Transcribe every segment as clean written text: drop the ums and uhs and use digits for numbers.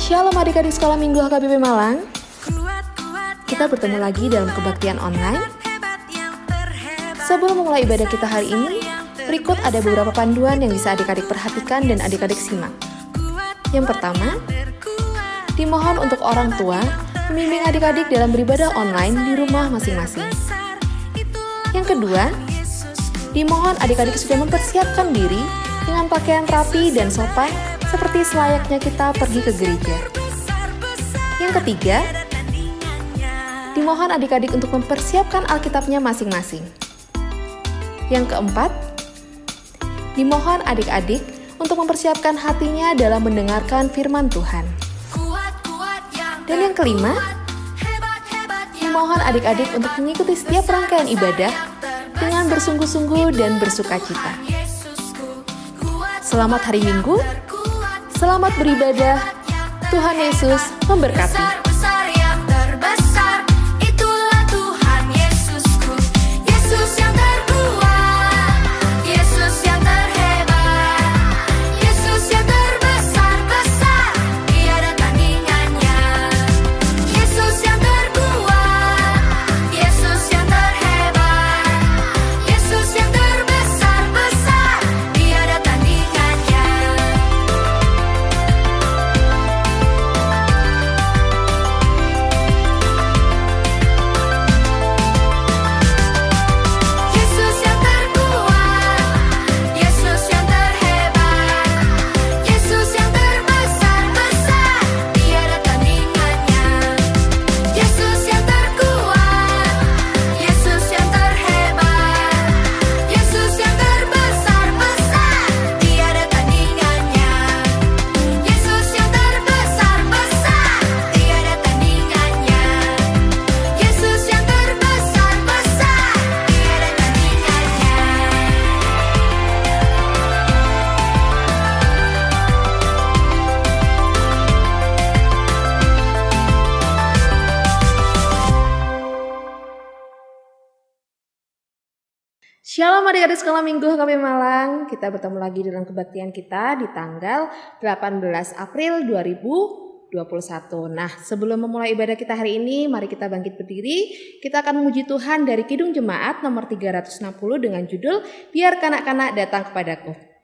Shalom adik-adik sekolah minggu HKBP Malang. Kita bertemu lagi dalam kebaktian online. Sebelum memulai ibadah kita hari ini, berikut ada beberapa panduan yang bisa adik-adik perhatikan dan adik-adik simak. Yang pertama, dimohon untuk orang tua membimbing adik-adik dalam beribadah online di rumah masing-masing. Yang kedua, dimohon adik-adik sudah mempersiapkan diri dengan pakaian rapi dan sopan seperti selayaknya kita pergi ke gereja. Yang ketiga, dimohon adik-adik untuk mempersiapkan Alkitabnya masing-masing. Yang keempat, dimohon adik-adik untuk mempersiapkan hatinya dalam mendengarkan firman Tuhan. Dan yang kelima, dimohon adik-adik untuk mengikuti setiap rangkaian ibadah dengan bersungguh-sungguh dan bersukacita. Selamat hari Minggu, selamat beribadah, Tuhan Yesus memberkati. Shalom adik-adik sekolah minggu HKBP Malang. Kita bertemu lagi dalam kebaktian kita di tanggal 18 April 2021. Nah, sebelum memulai ibadah kita hari ini, mari kita bangkit berdiri. Kita akan memuji Tuhan dari Kidung Jemaat nomor 360 dengan judul Biar Kanak-kanak Datang Kepadaku.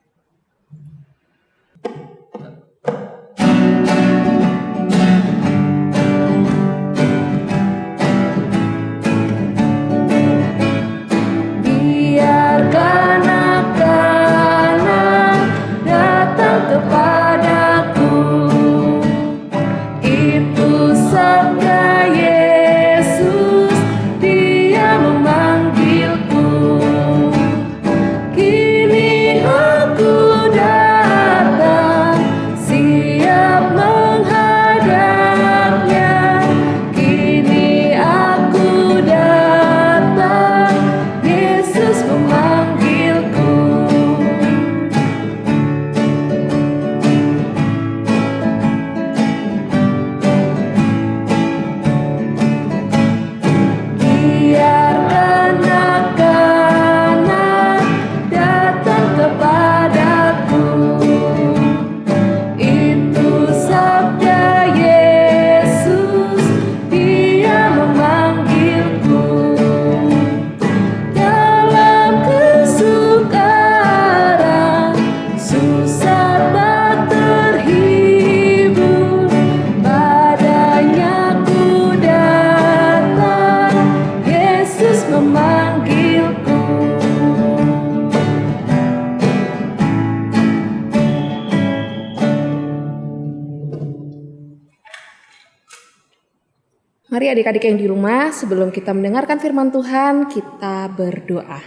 Mari adik-adik yang di rumah, sebelum kita mendengarkan firman Tuhan, kita berdoa.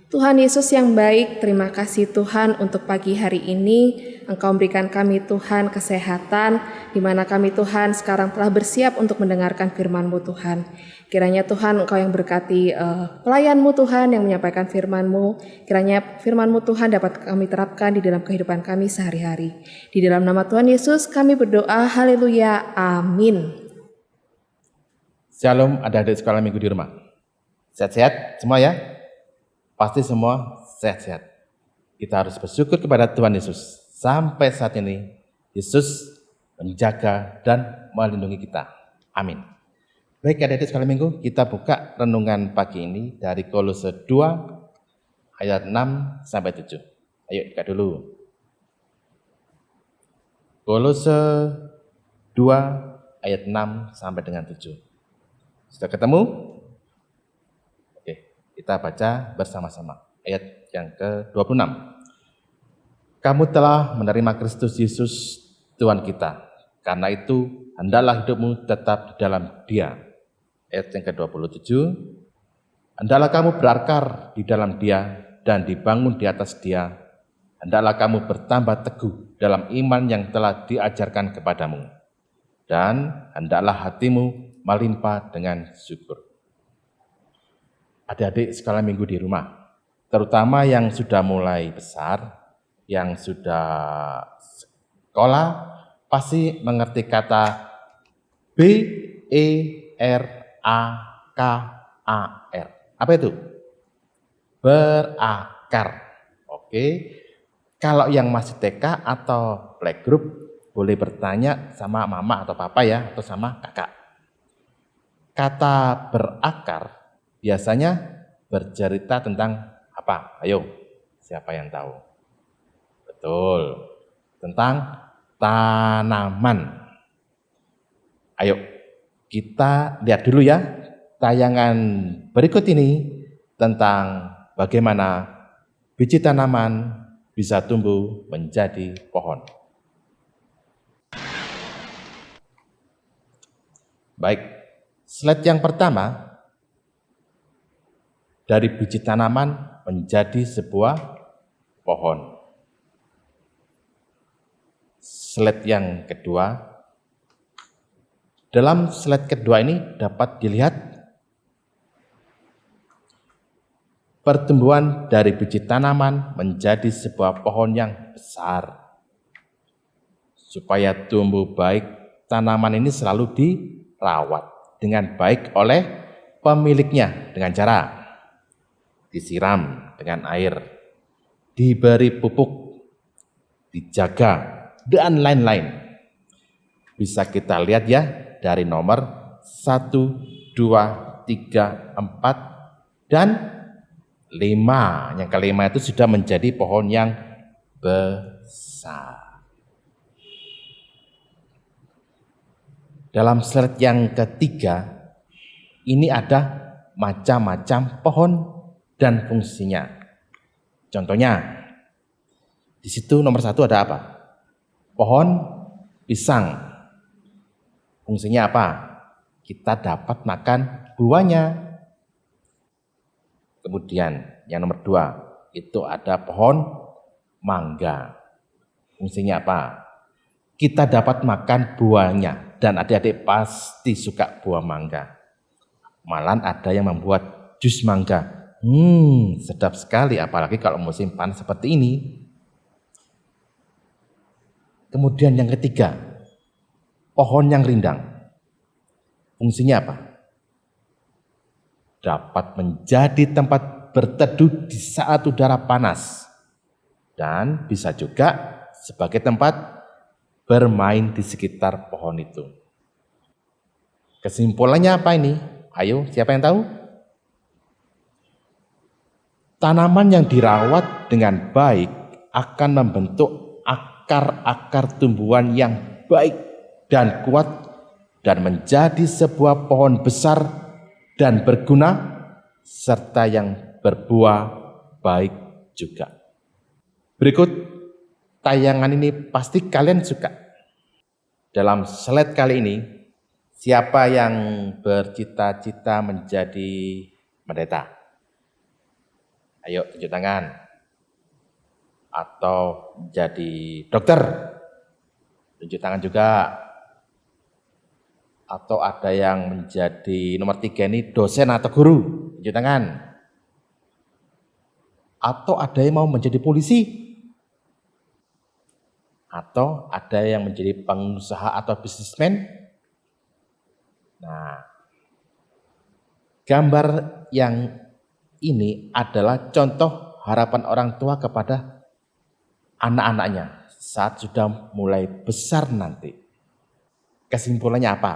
Tuhan Yesus yang baik, terima kasih Tuhan untuk pagi hari ini. Engkau berikan kami Tuhan kesehatan, di mana kami Tuhan sekarang telah bersiap untuk mendengarkan firman-Mu Tuhan. Kiranya Tuhan Engkau yang berkati pelayan-Mu Tuhan yang menyampaikan firman-Mu. Kiranya firman-Mu Tuhan dapat kami terapkan di dalam kehidupan kami sehari-hari. Di dalam nama Tuhan Yesus kami berdoa, haleluya, amin. Shalom adik-adik sekolah minggu di rumah. Sehat-sehat semua ya? Pasti semua sehat-sehat. Kita harus bersyukur kepada Tuhan Yesus. Sampai saat ini Yesus menjaga, dan melindungi kita. Amin. Baik adik-adik sekali minggu, kita buka renungan pagi ini dari Kolose 2 ayat 6 sampai 7. Ayo buka dulu. Kolose 2 ayat 6 sampai dengan 7. Sudah ketemu? Oke, kita baca bersama-sama. Ayat yang ke-26. Kamu telah menerima Kristus Yesus Tuhan kita. Karena itu, hendaklah hidupmu tetap di dalam Dia. Ayat yang ke-27. Hendaklah kamu berakar di dalam Dia dan dibangun di atas Dia. Hendaklah kamu bertambah teguh dalam iman yang telah diajarkan kepadamu. Dan hendaklah hatimu melimpah dengan syukur. Adik-adik sekalian minggu di rumah, terutama yang sudah mulai besar, yang sudah sekolah, pasti mengerti kata B-E-R-A-K-A-R. Apa itu? Berakar. Oke. Kalau yang masih TK atau playgroup, boleh bertanya sama mama atau papa ya, atau sama kakak. Kata berakar biasanya bercerita tentang apa? Ayo, siapa yang tahu? Betul, tentang tanaman. Ayo, kita lihat dulu ya tayangan berikut ini tentang bagaimana biji tanaman bisa tumbuh menjadi pohon. Baik, slide yang pertama, dari biji tanaman menjadi sebuah pohon. Slide yang kedua, dalam slide kedua ini dapat dilihat pertumbuhan dari biji tanaman menjadi sebuah pohon yang besar. Supaya tumbuh baik, tanaman ini selalu dirawat dengan baik oleh pemiliknya dengan cara disiram dengan air, diberi pupuk, dijaga, dan lain-lain. Bisa kita lihat ya dari nomor 1, 2, 3, 4, dan 5. Yang kelima itu sudah menjadi pohon yang besar. Dalam slide yang ketiga, ini ada macam-macam pohon dan fungsinya. Contohnya, di situ nomor 1 ada apa? Pohon pisang. Fungsinya apa? Kita dapat makan buahnya. Kemudian yang nomor 2, itu ada pohon mangga. Fungsinya apa? Kita dapat makan buahnya. Dan adik-adik pasti suka buah mangga. Malah ada yang membuat jus mangga. Sedap sekali, apalagi kalau musim panas seperti ini. Kemudian yang ketiga, pohon yang rindang. Fungsinya apa? Dapat menjadi tempat berteduh di saat udara panas. Dan bisa juga sebagai tempat bermain di sekitar pohon itu. Kesimpulannya apa ini? Ayo, siapa yang tahu? Tanaman yang dirawat dengan baik akan membentuk akar-akar tumbuhan yang baik dan kuat dan menjadi sebuah pohon besar dan berguna serta yang berbuah baik juga. Berikut tayangan ini pasti kalian suka. Dalam slide kali ini, siapa yang bercita-cita menjadi pendeta? Ayo tunjuk tangan. Atau jadi dokter? Tunjuk tangan juga. Atau ada yang menjadi nomor 3 ini dosen atau guru? Tunjuk tangan. Atau ada yang mau menjadi polisi? Atau ada yang menjadi pengusaha atau bisnismen? Nah, gambar yang ini adalah contoh harapan orang tua kepada anak-anaknya saat sudah mulai besar nanti. kesimpulannya apa?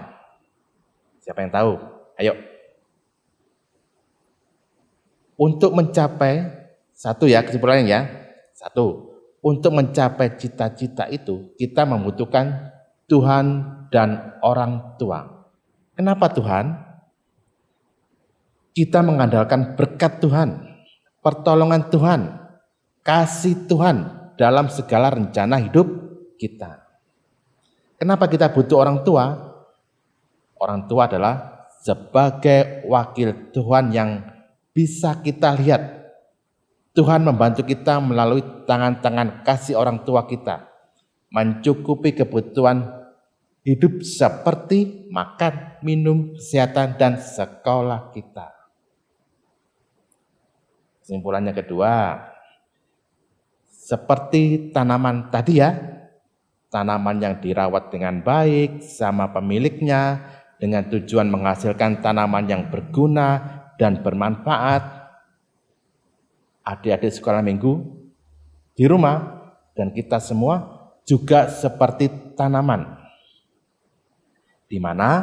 Siapa yang tahu? Ayo. Untuk mencapai, satu ya kesimpulannya ya. Satu, untuk mencapai cita-cita itu kita membutuhkan Tuhan dan orang tua. Kenapa Tuhan? Kita mengandalkan berkat Tuhan, pertolongan Tuhan, kasih Tuhan dalam segala rencana hidup kita. Kenapa kita butuh orang tua? Orang tua adalah sebagai wakil Tuhan yang bisa kita lihat. Tuhan membantu kita melalui tangan-tangan kasih orang tua kita, mencukupi kebutuhan hidup seperti makan, minum, kesehatan, dan sekolah kita. Kesimpulannya kedua, seperti tanaman tadi ya, tanaman yang dirawat dengan baik sama pemiliknya dengan tujuan menghasilkan tanaman yang berguna dan bermanfaat. Adik-adik sekolah minggu di rumah dan kita semua juga seperti tanaman, di mana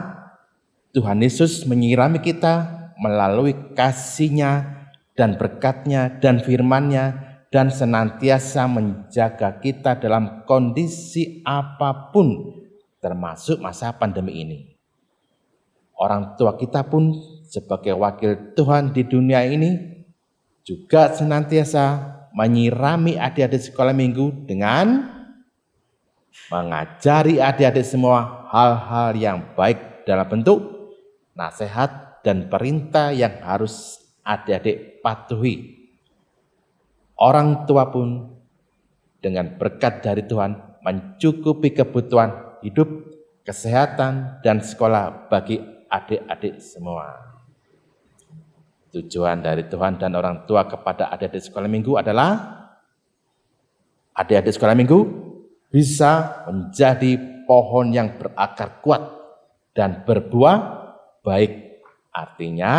Tuhan Yesus menyirami kita melalui kasih-Nya dan berkat-Nya dan firman-Nya dan senantiasa menjaga kita dalam kondisi apapun termasuk masa pandemi ini. Orang tua kita pun sebagai wakil Tuhan di dunia ini juga senantiasa menyirami adik-adik sekolah minggu dengan mengajari adik-adik semua hal-hal yang baik dalam bentuk nasihat dan perintah yang harus adik-adik patuhi. Orang tua pun dengan berkat dari Tuhan mencukupi kebutuhan hidup, kesehatan, dan sekolah bagi adik-adik semua. Tujuan dari Tuhan dan orang tua kepada adik-adik sekolah minggu adalah adik-adik sekolah minggu bisa menjadi pohon yang berakar kuat dan berbuah baik. Artinya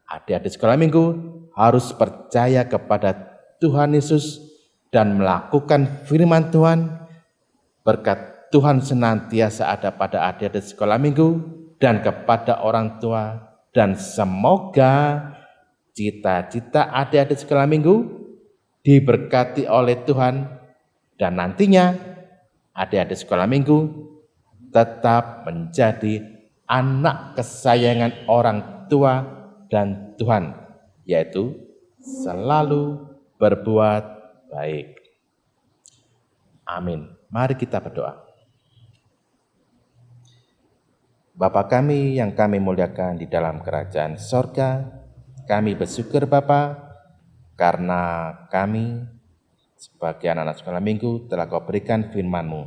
adik-adik sekolah minggu harus percaya kepada Tuhan Yesus dan melakukan firman Tuhan. Berkat Tuhan senantiasa ada pada adik-adik sekolah minggu dan kepada orang tua. Dan semoga cita-cita adik-adik sekolah minggu diberkati oleh Tuhan dan nantinya adik-adik sekolah minggu tetap menjadi anak kesayangan orang tua dan Tuhan, yaitu selalu berbuat baik. Amin. Mari kita berdoa. Bapa kami yang kami muliakan di dalam kerajaan sorga, kami bersyukur Bapa karena kami sebagai anak-anak sekolah minggu telah Kau berikan firman-Mu.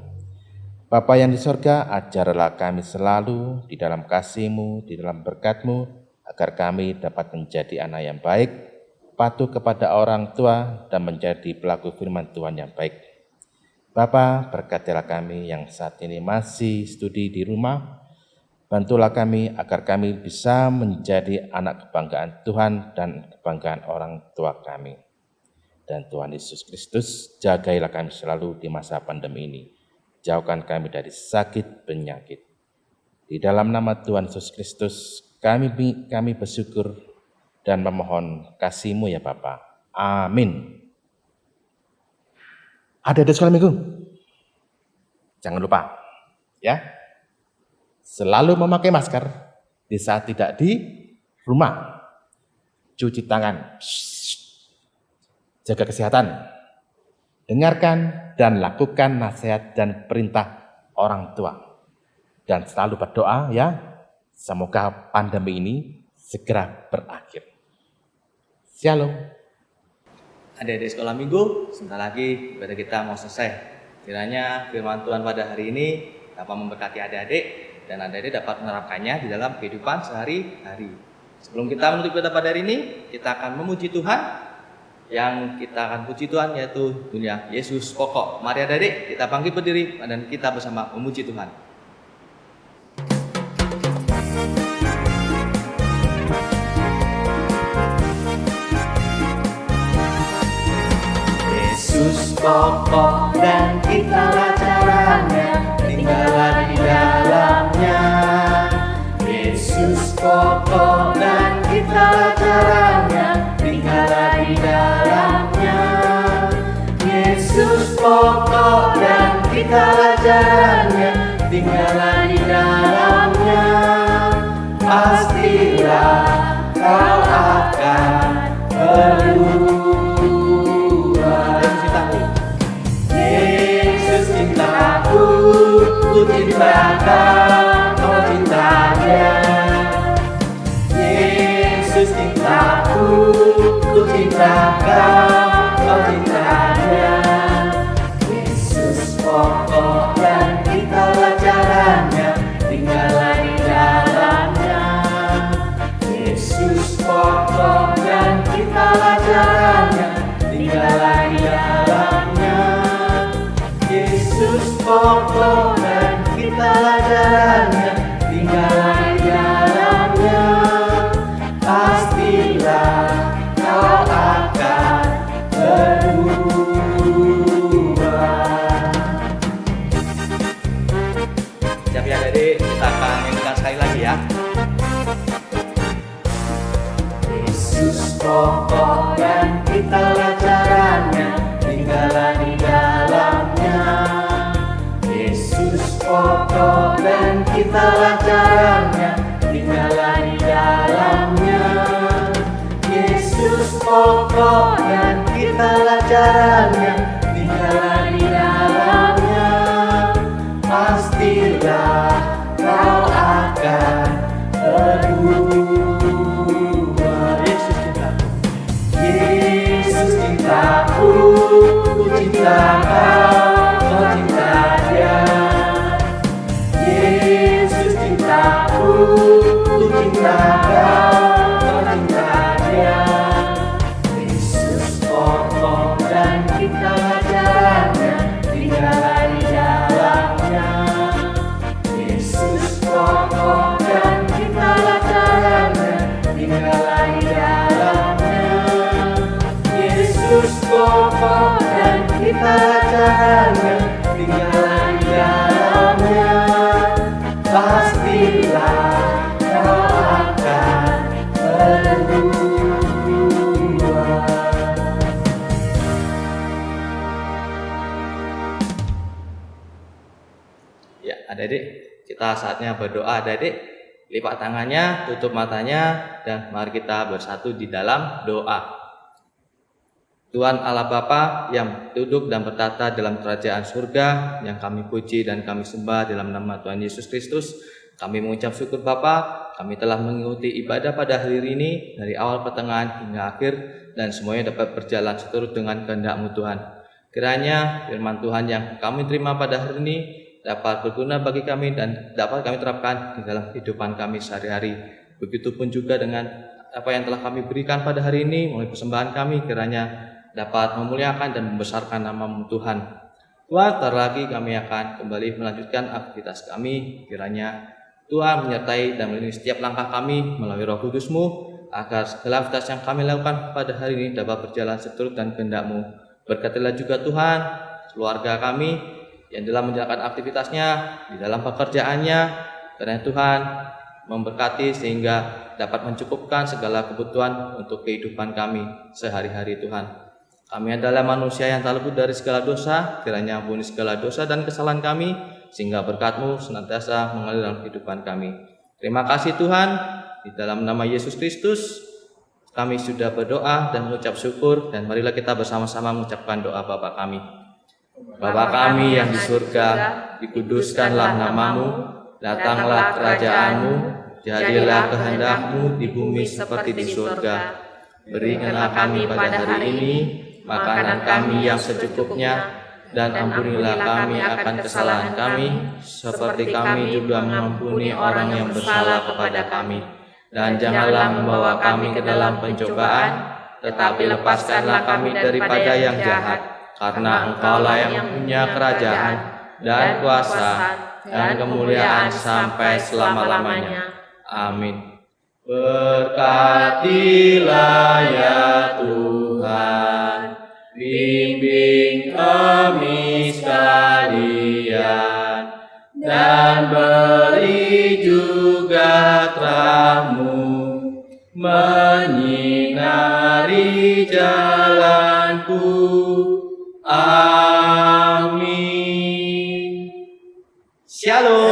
Bapa yang di sorga, ajarlah kami selalu di dalam kasih-Mu, di dalam berkat-Mu, agar kami dapat menjadi anak yang baik, patuh kepada orang tua, dan menjadi pelaku firman Tuhan yang baik. Bapa, berkatilah kami yang saat ini masih studi di rumah. Bantulah kami agar kami bisa menjadi anak kebanggaan Tuhan dan kebanggaan orang tua kami. Dan Tuhan Yesus Kristus, jagailah kami selalu di masa pandemi ini. Jauhkan kami dari sakit penyakit. Di dalam nama Tuhan Yesus Kristus, kami bersyukur dan memohon kasih-Mu ya Bapa. Amin. Ada sekolah minggu? Jangan lupa ya. Selalu memakai masker di saat tidak di rumah. Cuci tangan. Jaga kesehatan. Dengarkan dan lakukan nasihat dan perintah orang tua. Dan selalu berdoa ya. Semoga pandemi ini segera berakhir. Shalom. Adik-adik sekolah minggu, sebentar lagi ibadah kita mau selesai. Kiranya firman Tuhan pada hari ini dapat memberkati adik-adik dan adik-adik dapat menerapkannya di dalam kehidupan sehari-hari. Sebelum kita menutup ibadah pada hari ini, kita akan memuji Tuhan. Yang kita akan puji Tuhan yaitu dunia Yesus pokok. Mari adik-adik kita bangkit berdiri dan kita bersama memuji Tuhan. Yesus pokok dan itulah caranya, tinggallah di dalam pokok dan kita caranya, tinggallah di dalamnya. Yesus pokok dan kita caranya, tinggallah di dalamnya. Pastilah kau akan berubah. Yesus cintaku, ku cinta kau cinta Dia. Yesus cintaku, ku cinta kau cinta Dia. Yesus pokok dan kita caranya, tinggallah di dalamnya. Yesus pokok dan kita caranya, tinggallah di dalamnya. Yesus pokok dan kita caranya, tinggallah di dalamnya. Pastilah kau akan berubah. Siap ya adik, kita akan nyanyikan sekali lagi ya. Yesus pokok dan kita caranya, tinggallah di dalamnya. Yesus pokok dan kita caranya, tinggallah di dalamnya. Yesus pokok dan kita caranya, tinggallah di dalamnya. Pastilah kau akan berubah. Yesus cintaku, ku cinta kau cinta Dia. Yesus cintaku, ku cinta kau cinta Dia. Yesus pokok dan kita caranya, tinggallah di dalamnya. Yesus pokok dan kita caranya, tinggallah di dalamnya. Yesus pokok dan kita caranya, tinggallah di dalamnya. Pastilah kau akan berubah. Ya, adik-adik, kita saatnya berdoa. Adik-adik, lipat tangannya, tutup matanya, dan mari kita bersatu di dalam doa. Tuhan Allah Bapa yang duduk dan bertata dalam kerajaan surga, yang kami puji dan kami sembah dalam nama Tuhan Yesus Kristus, kami mengucap syukur Bapa, kami telah mengikuti ibadah pada hari ini dari awal pertengahan hingga akhir, dan semuanya dapat berjalan seturut dengan kehendak-Mu Tuhan. Kiranya firman Tuhan yang kami terima pada hari ini dapat berguna bagi kami dan dapat kami terapkan di dalam kehidupan kami sehari-hari. Begitupun juga dengan apa yang telah kami berikan pada hari ini melalui persembahan kami, kiranya dapat memuliakan dan membesarkan nama-Mu Tuhan. Tuhan, sebentar lagi kami akan kembali melanjutkan aktivitas kami. Kiranya Tuhan menyertai dan melindungi setiap langkah kami melalui Roh Kudus-Mu, agar segala aktivitas yang kami lakukan pada hari ini dapat berjalan seturut dan kehendak-Mu. Berkatilah juga Tuhan keluarga kami yang dalam menjalankan aktivitasnya, di dalam pekerjaannya. Karena Tuhan memberkati sehingga dapat mencukupkan segala kebutuhan untuk kehidupan kami sehari-hari Tuhan. Kami adalah manusia yang tak luput dari segala dosa, kiranya ampuni segala dosa dan kesalahan kami, sehingga berkat-Mu senantiasa mengalir dalam kehidupan kami. Terima kasih Tuhan, di dalam nama Yesus Kristus, kami sudah berdoa dan mengucap syukur, dan marilah kita bersama-sama mengucapkan doa Bapa kami. Bapa kami yang di surga, dikuduskanlah nama-Mu, datanglah kerajaan-Mu, jadilah kehendak-Mu di bumi seperti di surga. Berikanlah kami pada hari ini makanan kami yang secukupnya, dan ampunilah kami akan kesalahan kami, seperti kami juga mengampuni orang yang bersalah kepada kami. Dan janganlah membawa kami ke dalam pencobaan, tetapi lepaskanlah kami daripada yang jahat, karena Engkaulah yang punya kerajaan, dan kuasa, dan kemuliaan sampai selama-lamanya. Amin. Berkatilah ya Tuhan, bimbing kami sekalian, dan beri juga terang menyinari jalanku. Amin. Shalom.